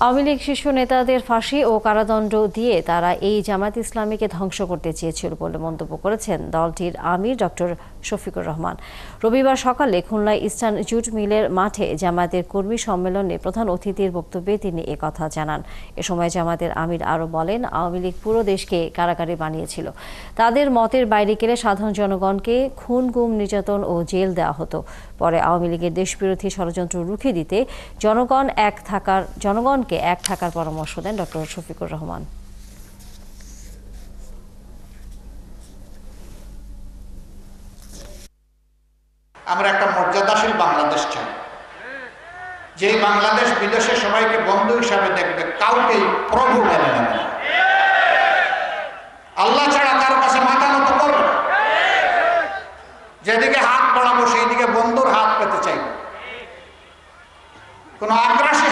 আওয়ামী লীগ শীর্ষ নেতাদের ফাঁসি ও কারাদণ্ড দিয়ে তারা এই জামায়াত ইসলামীকে ধ্বংস করতে চেয়েছিল বলে মন্তব্য করেছেন দলটির আমির ডক্টর শফিকুর রহমান। রবিবার সকালে খুলনায় ইস্টার্ন জুট মিলের মাঠে জামায়াতের কর্মী সম্মেলনে প্রধান অতিথির বক্তব্যে তিনি একথা জানান। এ সময় জামায়াতের আমির আরও বলেন, আওয়ামী লীগ পুরো দেশকে কারাগারে বানিয়েছিল। তাদের মতের বাইরে গেলে সাধারণ জনগণকে খুন, গুম, নির্যাতন ও জেল দেওয়া হতো। পরে আওয়ামী লীগের দেশবিরোধী ষড়যন্ত্র রুখে দিতে জনগণকে এক থাকার পরামর্শ দেন ডক্টর শফিকুর রহমান। আমরা একটা মর্যাদাশীল বাংলাদেশ চাই, যে বাংলাদেশ বিদেশে সবাইকে বন্ধু হিসাবে দেখবে, কাউকেই প্রভু মেনে নেবে না, আল্লাহ ছাড়া কারো কাছে মাথা নত করবে না, যেদিকে হাত বাড়াবো সেই দিকে বন্ধুর হাত পেতে চাইবে, কোনো আগ্রাসী